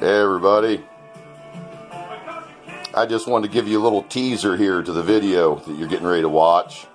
Hey everybody, I just wanted to give you a little teaser here to the video that you're getting ready to watch.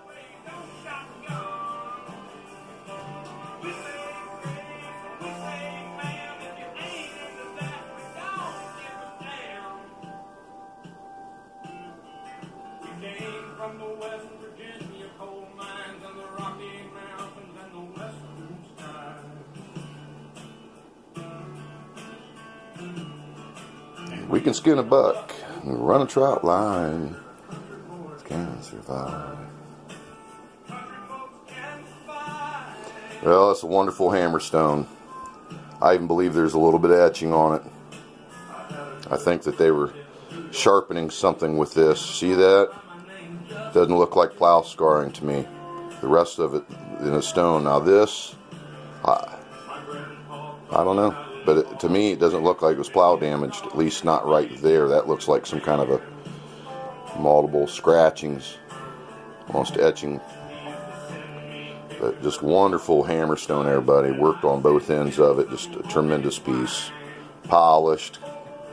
We can skin a buck and run a trout line. Can survive. Well, it's a wonderful hammerstone. I even believe there's a little bit of etching on it. I think that they were sharpening something with this. See that? Doesn't look like plow scarring to me. The rest of it in a stone. Now this, I don't know. But to me, it doesn't look like it was plow damaged, at least not right there. That looks like some kind of a multiple scratchings, almost etching. But just wonderful hammerstone, everybody. Worked on both ends of it. Just a tremendous piece. Polished.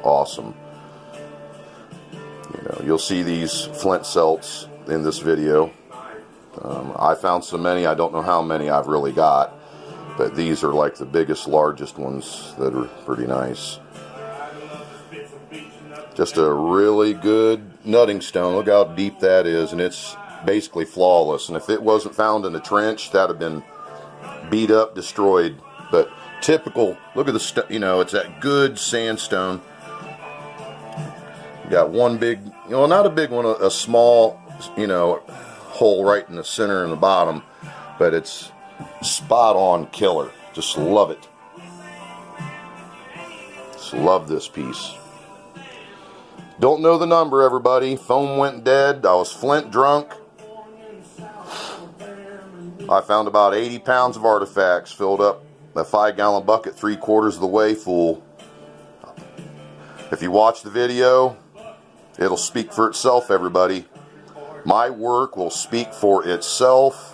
Awesome. You know, you'll see these flint celts in this video. I found so many, I don't know how many I've really got. But these are like the biggest, largest ones that are pretty nice. Just a really good nutting stone. Look how deep that is, and it's basically flawless. And if it wasn't found in a trench, that'd have been beat up, destroyed. But typical, look at the, you know, it's that good sandstone. You got one big, you know, not a big one, a small, you know, hole right in the center and the bottom. But it's spot on killer. Just love it. Just love this piece. Don't know the number, everybody. Phone went dead. I was flint drunk. I found about 80 pounds of artifacts, filled up a 5-gallon bucket 3/4 of the way full. If you watch the video, it'll speak for itself, everybody. My work will speak for itself.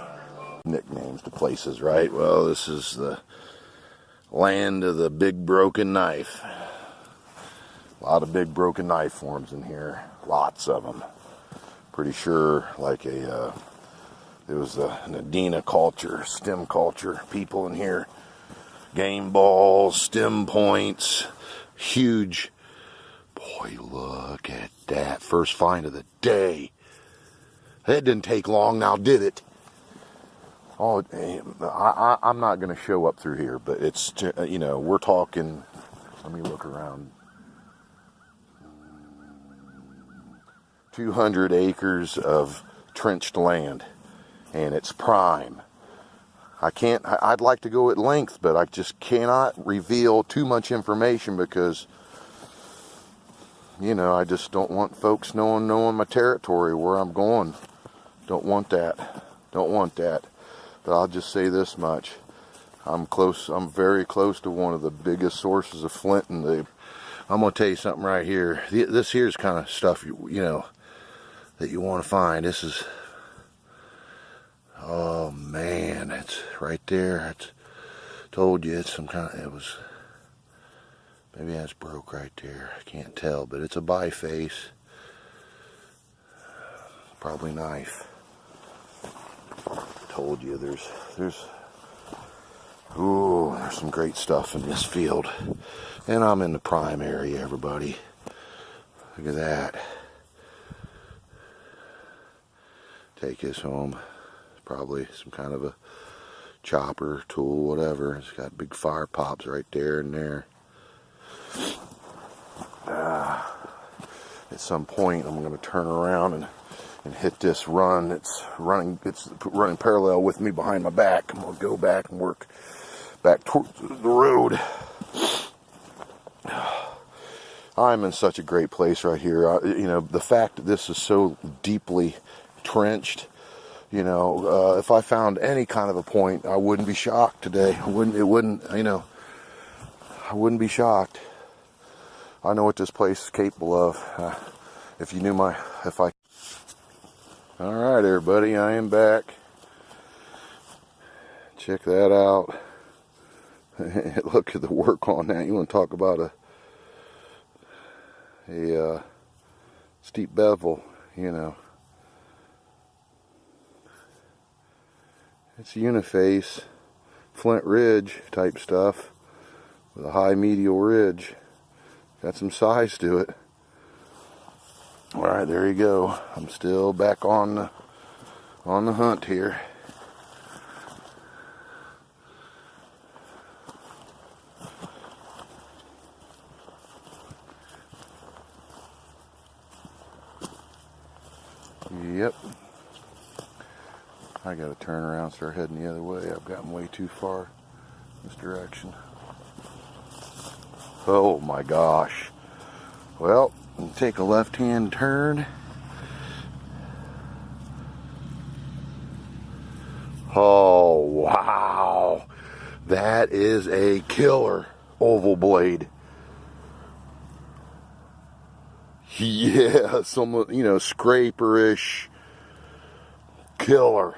Nicknames to places, right? Well, this is the land of the big broken knife. A lot of big broken knife forms in here. Lots of them. Pretty sure like it was an Adena culture, stem culture. People in here. Game balls, stem points. Huge. Boy, look at that. First find of the day. That didn't take long now, did it? Oh, I'm not going to show up through here, but it's, you know, we're talking, let me look around, 200 acres of trenched land, and it's prime. I'd like to go at length, but I just cannot reveal too much information because, you know, I just don't want folks knowing my territory, where I'm going. Don't want that. Don't want that. But I'll just say this much. I'm very close to one of the biggest sources of flint in the... I'm going to tell you something right here. This here's kind of stuff, you know, that you want to find. This is... Oh, man. It's right there. It's told you it's some kind of... It was... Maybe that's broke right there. I can't tell. But it's a biface. Probably knife. Told you there's some great stuff in this field, and I'm in the prime area, everybody. Look at that. Take this home. Probably some kind of a chopper tool, whatever. It's got big fire pops right there and there. At some point I'm going to turn around and hit this run. It's running parallel with me behind my back. I'm going to go back and work back towards the road. I'm in such a great place right here. You know, the fact that this is so deeply trenched, you know, if I found any kind of a point, I wouldn't be shocked today. I wouldn't, you know, I wouldn't be shocked. I know what this place is capable of. If you knew Alright everybody, I am back. Check that out. Look at the work on that. You want to talk about a steep bevel, you know. It's uniface, flint ridge type stuff with a high medial ridge. Got some size to it. Alright, there you go. I'm still back on the hunt here. Yep. I gotta turn around and start heading the other way. I've gotten way too far this direction. Oh my gosh. Well, take a left-hand turn. Oh wow. That is a killer oval blade. Yeah, some, you know, scraper-ish. Killer.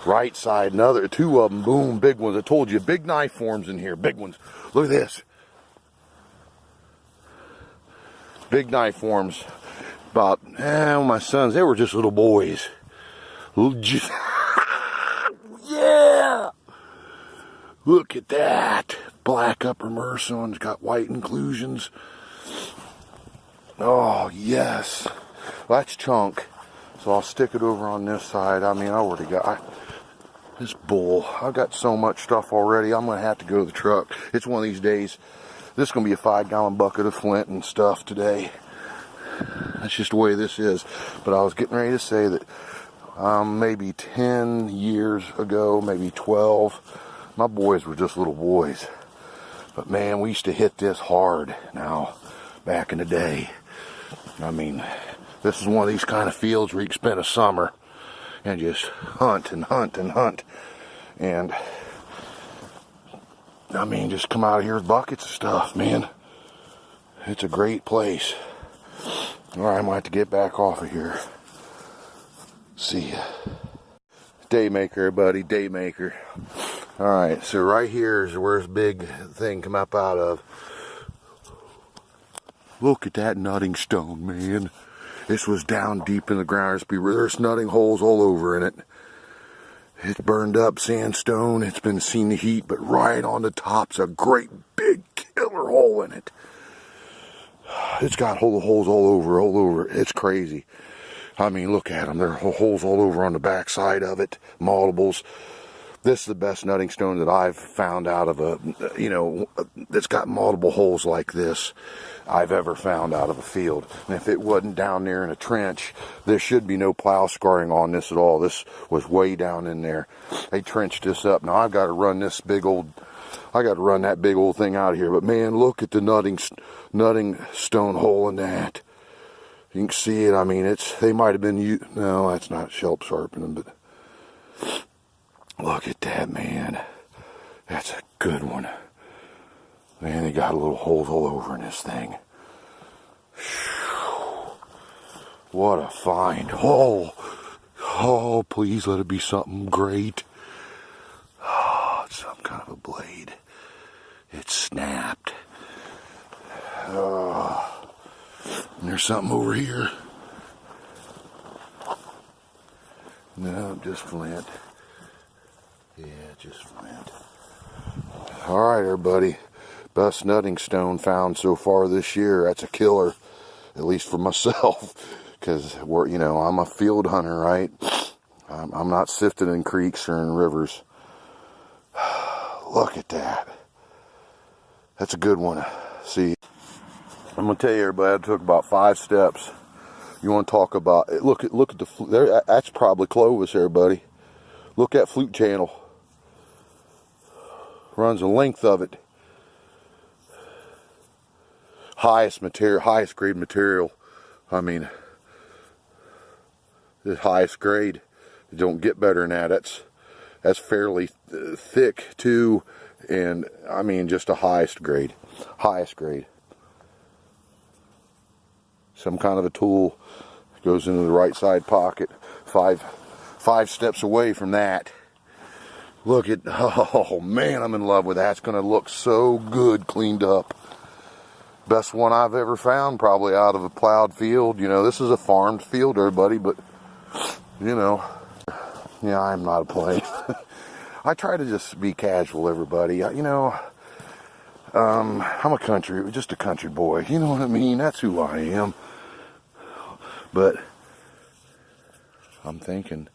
Right side, another, two of them, boom, big ones. I told you, big knife forms in here, big ones. Look at this. Big knife forms. About, my sons, they were just little boys. Yeah! Look at that. Black upper Merson's got white inclusions. Oh, yes. Well, that's chunk. So I'll stick it over on this side. I mean, I already got this bull. I've got so much stuff already. I'm going to have to go to the truck. It's one of these days. This is going to be a 5-gallon bucket of flint and stuff today. That's just the way this is. But I was getting ready to say that maybe 10 years ago, maybe 12, my boys were just little boys. But man, we used to hit this hard now, back in the day. I mean, this is one of these kind of fields where you can spend a summer and just hunt and hunt and hunt. And, I mean, just come out of here with buckets of stuff, man. It's a great place. Alright, I might have to get back off of here. See ya. Daymaker, buddy, daymaker. Alright, so right here is where this big thing come up out of. Look at that nutting stone, man. This was down deep in the ground. There's nutting holes all over in it. It's burned up sandstone. It's been seen the heat, but right on the top's a great big killer hole in it. It's got holes all over. It's crazy. I mean, look at them. There are holes all over on the back side of it. Multiples. This is the best nutting stone that I've found out of that's got multiple holes like this I've ever found out of a field. And if it wasn't down there in a trench, there should be no plow scarring on this at all. This was way down in there. They trenched this up. Now I've got to run that big old thing out of here. But man, look at the nutting stone hole in that. You can see it. I mean, they might have been, no, that's not shelp sharpening, but look at that, man. That's a good one. Man, they got little holes all over in this thing. What a find. Oh, please let it be something great. Oh, it's some kind of a blade. It snapped. Oh, and there's something over here. No, just flint. Yeah, just flint. Alright, everybody. Best nutting stone found so far this year. That's a killer. At least for myself. Because, I'm a field hunter, right? I'm not sifting in creeks or in rivers. Look at that. That's a good one. See, I'm going to tell you, everybody, I took about 5 steps. You want to talk about, look at the, that's probably Clovis there, buddy. Look at flute channel. Runs the length of it. Highest grade material. I mean, the highest grade. You don't get better than that. That's fairly thick too, and I mean just a highest grade. Some kind of a tool goes into the right side pocket. Five steps away from that. Look at, oh man, I'm in love with that. It's going to look so good cleaned up. Best one I've ever found, probably out of a plowed field. You know, this is a farmed field, everybody, but, you know, yeah, I'm not a plane. I try to just be casual, everybody. You know, I'm just a country boy. You know what I mean? That's who I am. But I'm thinking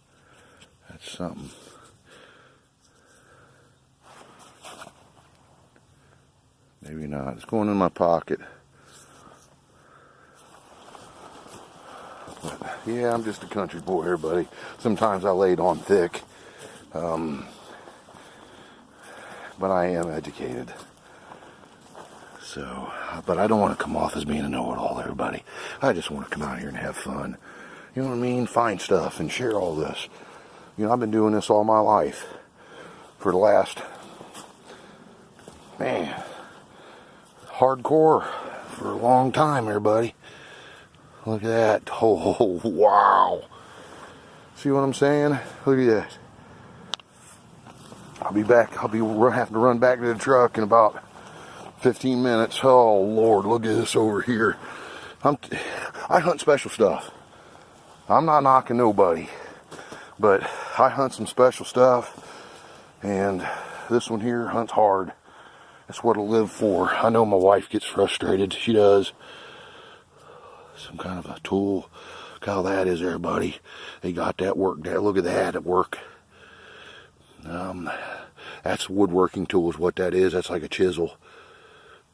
that's something. Maybe not. It's going in my pocket. But, yeah, I'm just a country boy, everybody. Sometimes I lay it on thick. But I am educated. So, but I don't want to come off as being a know-it-all, everybody. I just want to come out here and have fun. You know what I mean? Find stuff and share all this. You know, I've been doing this all my life. For the last, man, hardcore for a long time, everybody. Look at that. Oh, wow. See what I'm saying? Look at that. I'll be back. I'll be having to run back to the truck in about 15 minutes. Oh, Lord, look at this over here. I hunt special stuff. I'm not knocking nobody, but I hunt some special stuff, and this one here hunts hard. That's what I live for. I know my wife gets frustrated. She does. Some kind of a tool. Look how that is, everybody. They got that work there. Look at that at work. That's woodworking tool is what that is. That's like a chisel.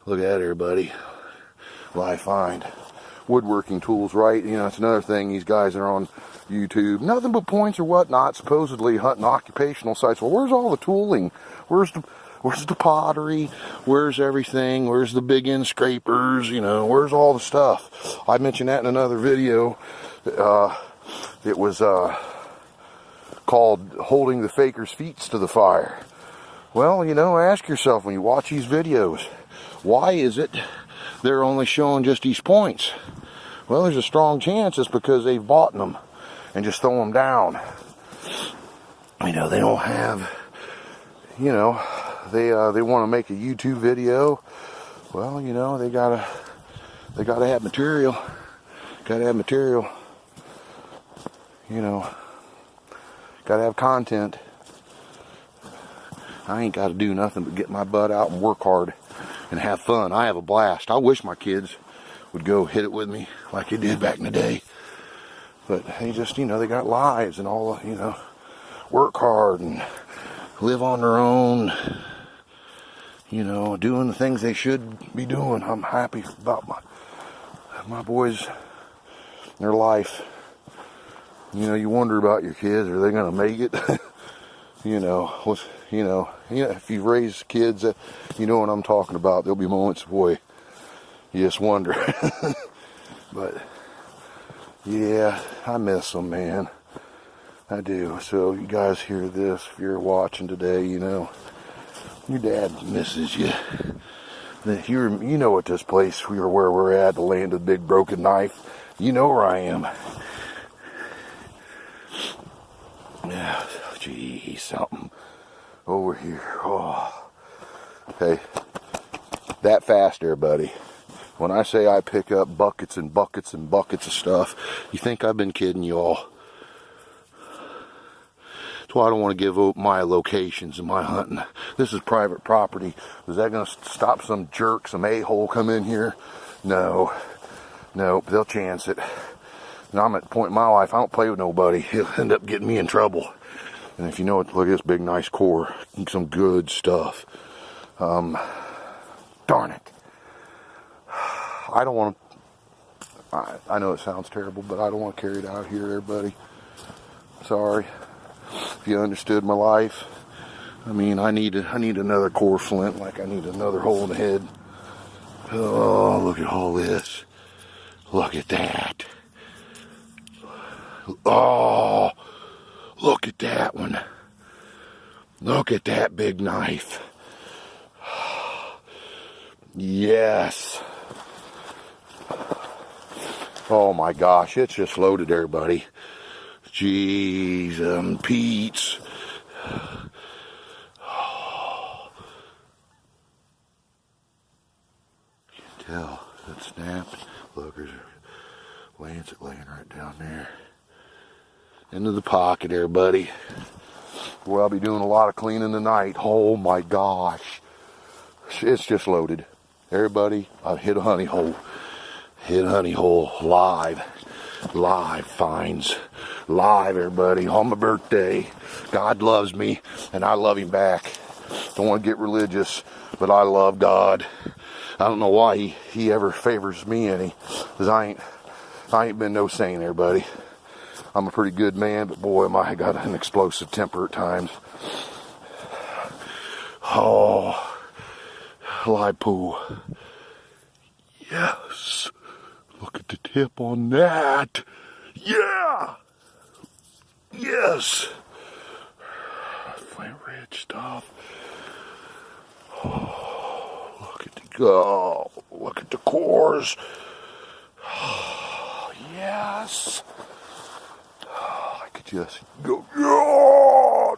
Look at that, everybody. Well, I find woodworking tools, right? You know, it's another thing. These guys are on YouTube. Nothing but points or whatnot, supposedly hunting occupational sites. Well, where's all the tooling? Where's the pottery? Where's everything? Where's the big end scrapers? You know, where's all the stuff? I mentioned that in another video. It was called Holding the Faker's Feet to the Fire. Well, you know, ask yourself when you watch these videos, why is it they're only showing just these points? Well, there's a strong chance it's because they've bought them and just throw them down. You know, they don't have, you know, they want to make a YouTube video. Well, you know, they gotta have material. Gotta have material. You know, gotta have content. I ain't gotta do nothing but get my butt out and work hard and have fun. I have a blast. I wish my kids would go hit it with me like they did back in the day. But they just, you know, they got lives and all, you know, work hard and live on their own, you know, doing the things they should be doing. I'm happy about my boys, their life. You know, you wonder about your kids. Are they going to make it? You know, if you raise kids, you know what I'm talking about. There'll be moments, boy, you just wonder. But, yeah, I miss them, man. I do. So, you guys hear this, if you're watching today, you know, your dad misses you. You know at this place, where we're at, the land of the big broken knife. You know where I am. Yeah, geez, something over here. Oh, hey, that fast there, buddy. When I say I pick up buckets and buckets and buckets of stuff, you think I've been kidding you all? That's why I don't want to give up my locations and my hunting. This is private property. Is that going to stop some jerk, some a-hole come in here? No. Nope, they'll chance it. And I'm at the point in my life, I don't play with nobody. He'll end up getting me in trouble. And if you know it, look at this big, nice core. Some good stuff. Darn it. I don't want to, I know it sounds terrible, but I don't want to carry it out here, everybody. Sorry. If you understood my life, I mean, I need another core flint, like I need another hole in the head. Oh, look at all this. Look at that. Oh, look at that one. Look at that big knife. Yes. Oh my gosh, it's just loaded, everybody. Jeez, Pete's. Oh. You can tell. that snapped. Look, there's a lancet laying right down there. Into the pocket there, buddy. Boy, I'll be doing a lot of cleaning tonight. Oh my gosh. It's just loaded. Everybody, I've hit a honey hole. Hit a honey hole live. Live finds. Live, everybody, on my birthday. God loves me, and I love him back. Don't want to get religious, but I love God. I don't know why he ever favors me any, because I ain't been no saint, everybody. I'm a pretty good man, but boy, I got an explosive temper at times. Oh, live pool. Yes. Look at the tip on that. Yeah. Yes. Flint ridge stuff. Oh, look at the cores. Oh, yes. Oh, I could just go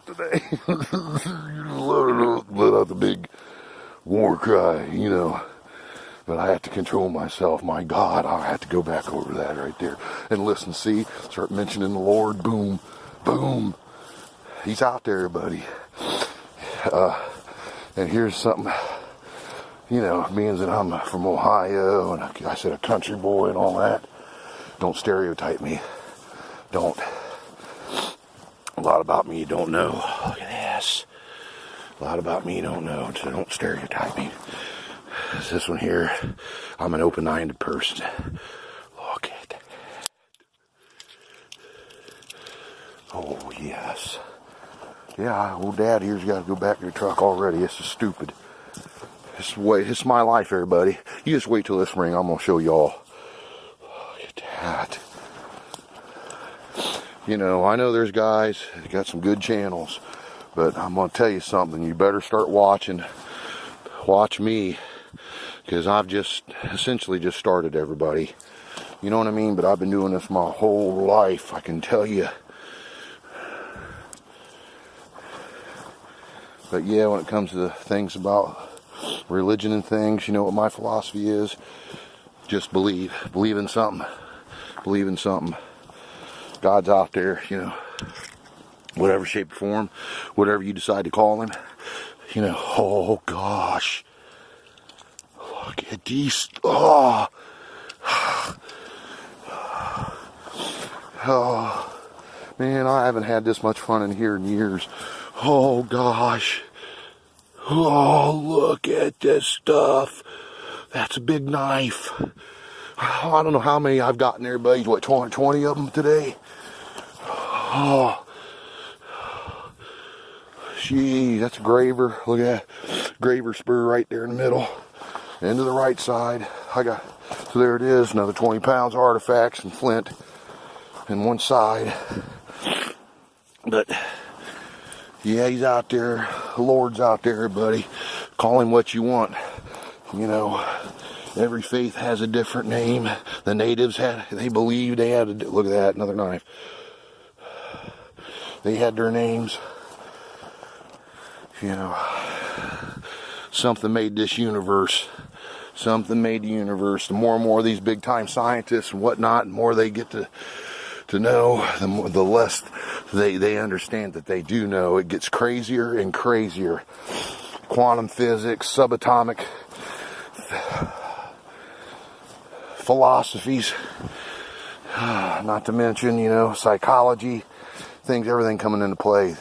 today. Let out the big war cry, you know. But I have to control myself. My God, I have to go back over that right there and listen. See, start mentioning the Lord. Boom, boom. He's out there, buddy. And here's something, you know, being that I'm from Ohio and I said a country boy and all that. Don't stereotype me. Don't. A lot about me you don't know. Look at this. A lot about me you don't know, so don't stereotype me. This one here, I'm an open-minded person. Look at that. Oh, yes. Yeah, old Dad here's got to go back to the truck already. This is stupid. It's my life, everybody. You just wait till this spring. I'm going to show y'all. Look at that. You know, I know there's guys that got some good channels, but I'm going to tell you something. You better start watching. Watch me, because I've just essentially just started, everybody. You know what I mean? But I've been doing this my whole life, I can tell you. But yeah, when it comes to the things about religion and things, you know what my philosophy is? Just believe. Believe in something. Believe in something. God's out there, you know. Whatever shape or form, whatever you decide to call him. You know, oh gosh. Look at these. Oh. Oh. Man, I haven't had this much fun in here in years. Oh gosh. Oh, look at this stuff. That's a big knife. Oh, I don't know how many I've gotten there, buddy. What, 20 of them today? Oh. Gee, that's a graver. Look at that. Graver spur right there in the middle. Into the right side. So there it is. Another 20 pounds of artifacts and flint in one side. But yeah, he's out there. The Lord's out there, buddy. Call him what you want. You know, every faith has a different name. The natives they believed they had to, look at that, another knife. They had their names. You know, something made this universe. Something made the universe. The more and more of these big time scientists and whatnot, the more they get to know, the less they understand that they do know. It gets crazier and crazier. Quantum physics, subatomic philosophies, not to mention, you know, psychology, things, everything coming into play.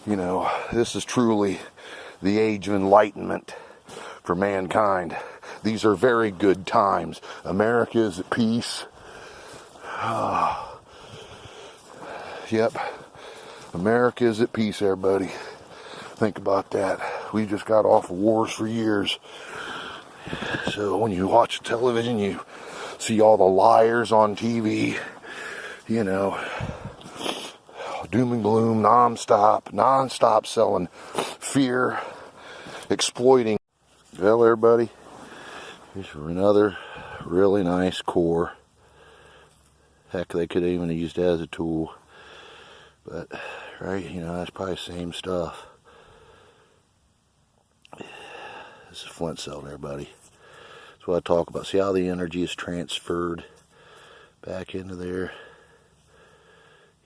You know, this is truly the age of enlightenment for mankind. These are very good times. America is at peace. Yep. America is at peace, everybody. Think about that. We just got off of wars for years. So when you watch television, you see all the liars on TV, you know, doom and gloom, non-stop selling fear, exploiting. Well, everybody, here's another really nice core. Heck, they could even have used it as a tool. But, right, you know, that's probably the same stuff. This is flint cell there, buddy. That's what I talk about. See how the energy is transferred back into there?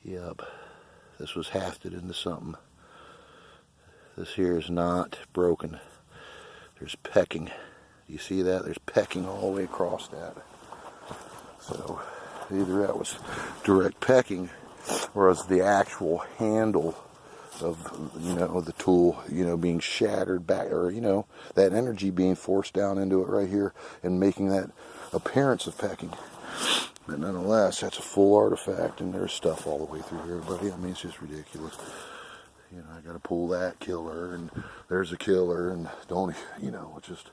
Yep. This was hafted into something. This here is not broken. There's pecking. Do you see that? There's pecking all the way across that. So either that was direct pecking, or was the actual handle of, you know, the tool, you know, being shattered back, or, you know, that energy being forced down into it right here and making that appearance of pecking. But nonetheless, that's a full artifact, and there's stuff all the way through here, buddy. I mean, it's just ridiculous. You know, I got to pull that killer, and there's a killer, and don't, you know, it's just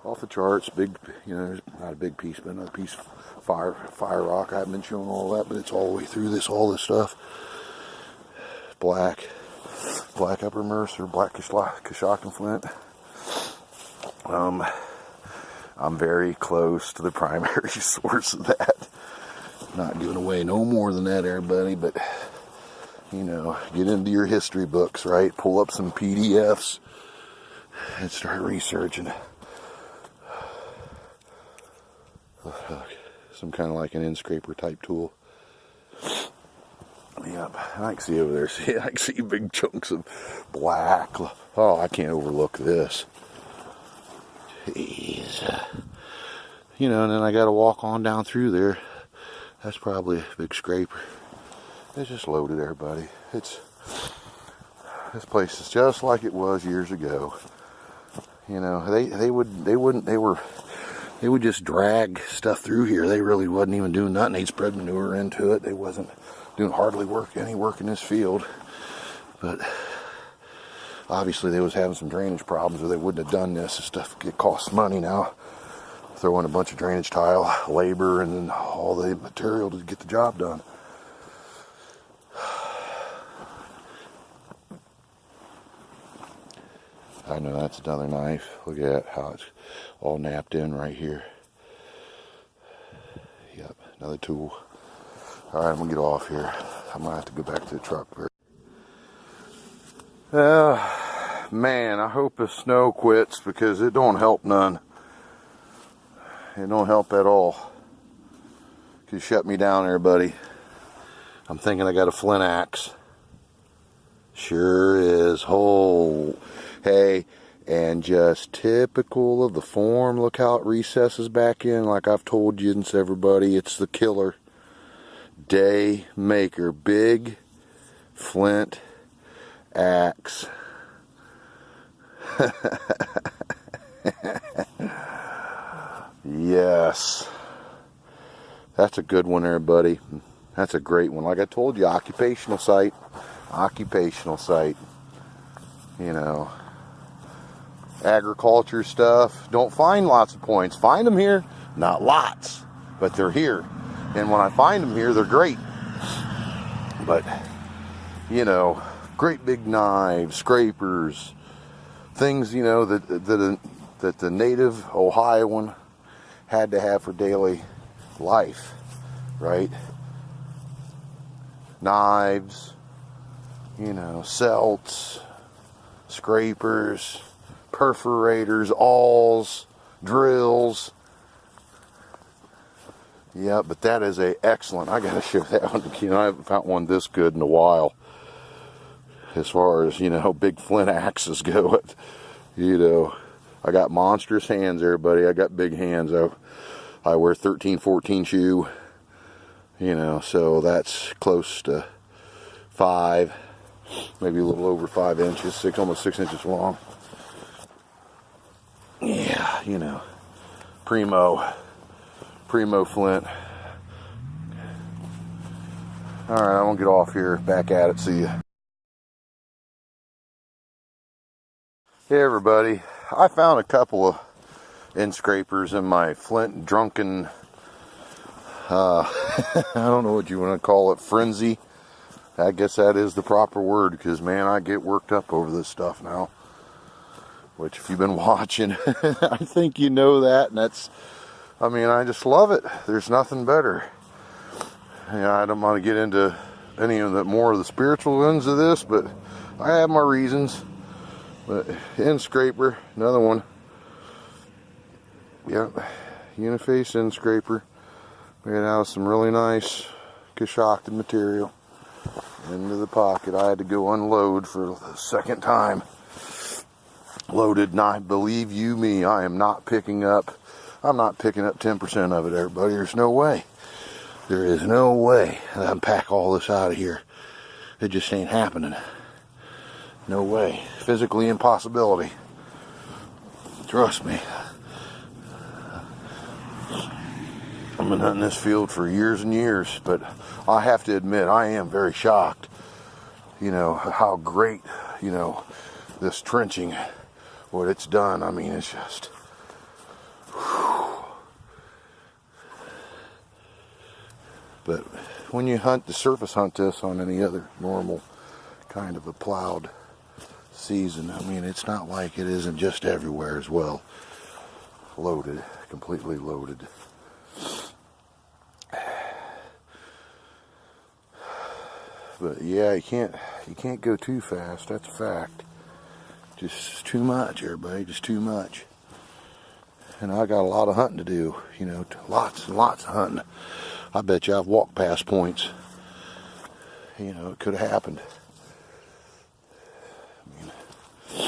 off the charts. Big, you know, not a big piece, but another piece of fire rock. I haven't been showing all that, but it's all the way through this, all this stuff. Black Upper Mercer, black Coshocton flint. I'm very close to the primary source of that. Not giving away no more than that, everybody, but, you know, get into your history books, right? Pull up some PDFs and start researching. Some kind of like an N-scraper type tool. Yep, I can see over there. See, I can see big chunks of black. Oh, I can't overlook this. Jeez. You know, and then I got to walk on down through there. That's probably a big scraper. It's just loaded, everybody. This place is just like it was years ago. You know, they would just drag stuff through here. They really wasn't even doing nothing. They'd spread manure into it. They wasn't doing hardly any work in this field. But obviously they was having some drainage problems, or they wouldn't have done this. This stuff costs money now. Throw in a bunch of drainage tile, labor, and then all the material to get the job done. I know that's another knife. Look at how it's all napped in right here. Yep, another tool. Alright, I'm going to get off here. I'm going to have to go back to the truck. Man, I hope the snow quits, because it don't help none. It don't help at all. Could shut me down there, buddy. I'm thinking I got a flint axe. Sure is. Oh, hey, and just typical of the form, look how it recesses back in. Like I've told you and everybody, it's the killer. Day maker, big flint axe. Yes, that's a good one there, buddy. That's a great one. Like I told you, occupational site. You know, agriculture stuff. Don't find lots of points. Find them here, not lots, but they're here. And when I find them here, they're great. But, you know, great big knives, scrapers, things, you know, that the native Ohioan had to have for daily life, right? Knives, you know, celts, scrapers, perforators, awls, drills. Yeah, but that is excellent. I gotta show that one. You know, I haven't found one this good in a while. As far as, you know, big flint axes go, you know, I got monstrous hands, everybody. I got big hands. I wear 13, 14 shoe. You know, so that's close to 5, maybe a little over 5 inches, almost 6 inches long. Yeah, you know, primo flint. All right, I'm gonna get off here. Back at it. See ya. Hey everybody, I found a couple of end scrapers in my flint drunken, I don't know what you want to call it, frenzy. I guess that is the proper word, because man, I get worked up over this stuff now. Which, if you've been watching, I think you know that, and I mean, I just love it. There's nothing better. You know, I don't want to get into any of the more of the spiritual ends of this, but I have my reasons. But end scraper, another one. Yep, uniface end scraper made out of some really nice Coshocted material into the pocket. I had to go unload for the second time. Loaded, and I believe you me, I'm not picking up 10% of it, everybody. There's no way. There is no way that I can pack all this out of here. It just ain't happening. No way. Physically impossibility. Trust me. I've been hunting this field for years and years, but I have to admit, I am very shocked, you know, how great, you know, this trenching, what it's done. I mean, it's just, whew. But when you hunt, the surface hunt this on any other normal kind of a plowed season, I mean, it's not like it isn't just everywhere as well. Loaded, completely loaded. But yeah, you can't go too fast. That's a fact. Just too much, everybody. Just too much. And I got a lot of hunting to do. You know, lots and lots of hunting. I bet you I've walked past points. You know, it could have happened. I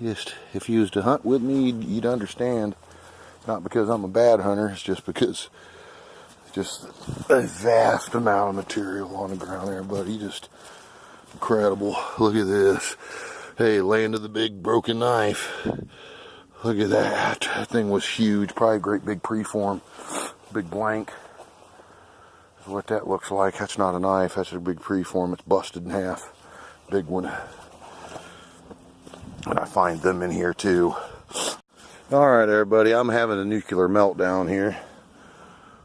mean, just if you was to hunt with me, you'd understand. Not because I'm a bad hunter. It's just because. Just a vast amount of material on the ground there, buddy. Just incredible. Look at this. Hey, land of the big broken knife. Look at that. That thing was huge. Probably a great big preform. Big blank. That's what that looks like. That's not a knife. That's a big preform. It's busted in half. Big one. And I find them in here too. Alright, everybody. I'm having a nuclear meltdown here.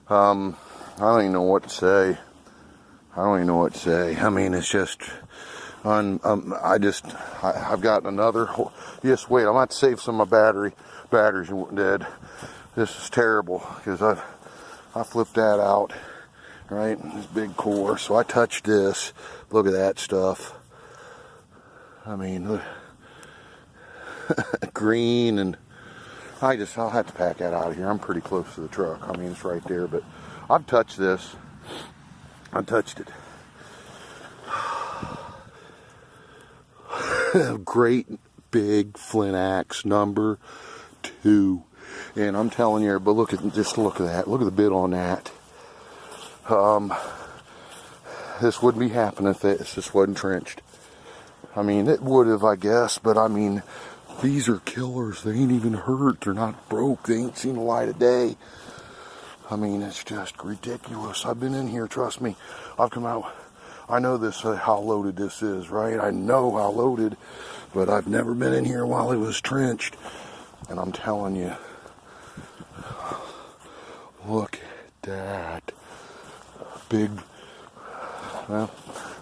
I don't even know what to say. I mean, it's just, I've got another, yes, wait, I'm going to save some of my batteries dead. This is terrible, because I flipped that out, right, this big core, so I touched this, look at that stuff. I mean, look, green, and I'll have to pack that out of here. I'm pretty close to the truck. I mean, it's right there, but I've touched this. I touched it. Great big flint axe number 2. And I'm telling you, but look at that. Look at the bit on that. This wouldn't be happening if this wasn't trenched. I mean, it would have, I guess, but I mean, these are killers. They ain't even hurt. They're not broke. They ain't seen the light of day. I mean, it's just ridiculous. I've been in here, trust me. I've come out. I know this, how loaded this is, right? I know how loaded, but I've never been in here while it was trenched. And I'm telling you, look at that. Big, well,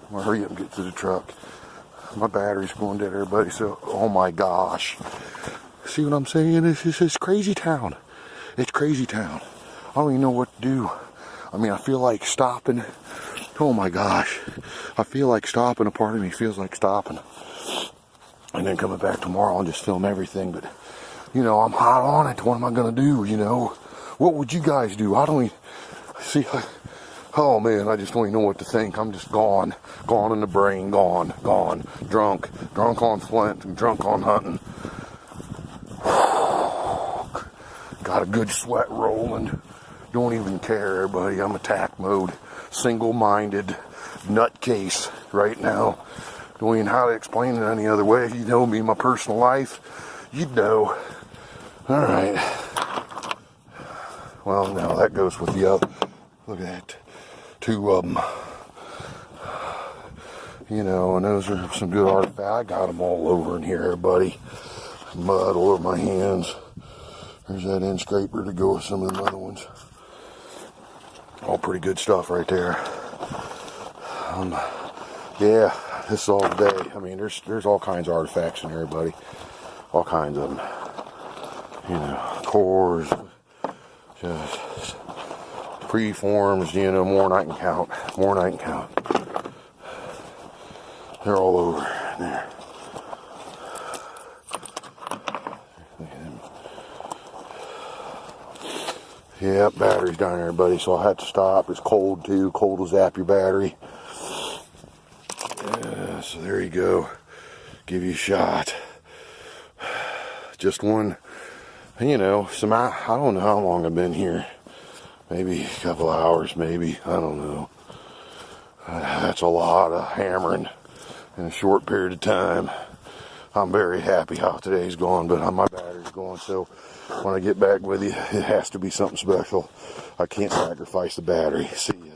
I'm going to hurry up and get to the truck. My battery's going dead, everybody, so, oh my gosh. See what I'm saying? It's crazy town. It's crazy town. I don't even know what to do. I mean, I feel like stopping. Oh my gosh. I feel like stopping. A part of me feels like stopping. And then coming back tomorrow and just film everything. But, you know, I'm hot on it. What am I going to do, you know? What would you guys do? I don't even... See, oh man, I just don't even know what to think. I'm just gone. Gone in the brain. Gone. Drunk. Drunk on flint. Drunk on hunting. Got a good sweat rolling. Don't even care, everybody. I'm attack mode. Single-minded nutcase right now. Don't even know how to explain it any other way. If you know me, my personal life, you'd know. Alright. Well, now that goes with the other. Look at that. 2 of them. You know, and those are some good artifacts. I got them all over in here, everybody. Mud all over my hands. There's that end scraper to go with some of the other ones. All pretty good stuff right there. Yeah, this is all today. I mean, there's all kinds of artifacts in here, buddy. All kinds of them. You know, cores, just preforms, you know, more than I can count. They're all over there. Yep, battery's down there, buddy, so I had to stop. It's cold too. Cold will zap your battery. So there you go. Give you a shot. Just one, you know, I don't know how long I've been here. Maybe a couple hours, maybe. I don't know. That's a lot of hammering in a short period of time. I'm very happy how today's gone, but my battery's going, so when I get back with you, it has to be something special. I can't sacrifice the battery. See ya.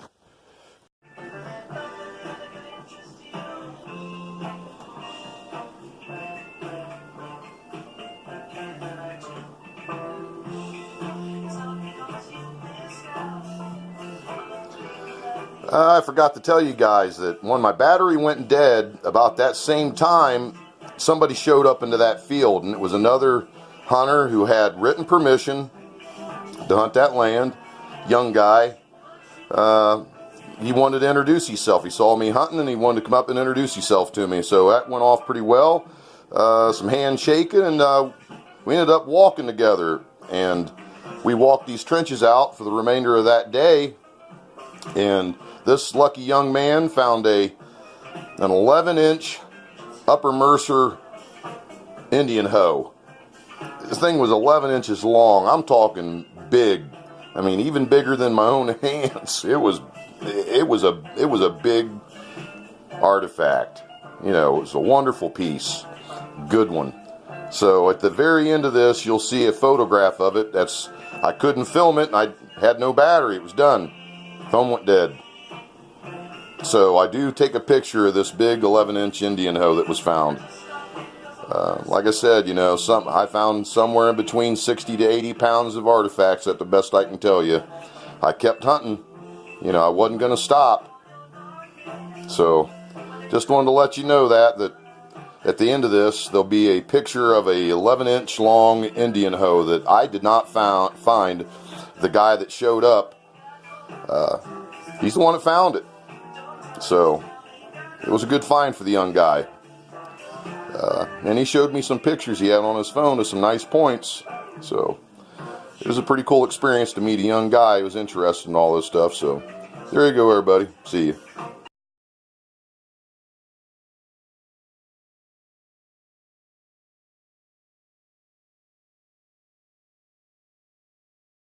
I forgot to tell you guys that when my battery went dead, about that same time, somebody showed up into that field, and it was another hunter who had written permission to hunt that land. Young guy. He wanted to introduce himself. He saw me hunting, and he wanted to come up and introduce himself to me. So that went off pretty well. Some handshaking, and we ended up walking together. And we walked these trenches out for the remainder of that day. And this lucky young man found an 11-inch Upper Mercer Indian hoe. This thing was 11 inches long. I'm talking big. I mean, even bigger than my own hands. It was a big artifact. You know, it was a wonderful piece. Good one. So at the very end of this, you'll see a photograph of it. I couldn't film it, and I had no battery. It was done. Phone went dead. So I do take a picture of this big 11-inch Indian hoe that was found. Like I said, you know, I found somewhere in between 60 to 80 pounds of artifacts, at the best I can tell you. I kept hunting. You know, I wasn't going to stop. So just wanted to let you know that at the end of this, there'll be a picture of a 11-inch long Indian hoe that I did not find. The guy that showed up, he's the one that found it. So it was a good find for the young guy. And he showed me some pictures he had on his phone of some nice points. So it was a pretty cool experience to meet a young guy who was interested in all this stuff. So there you go, everybody. See you.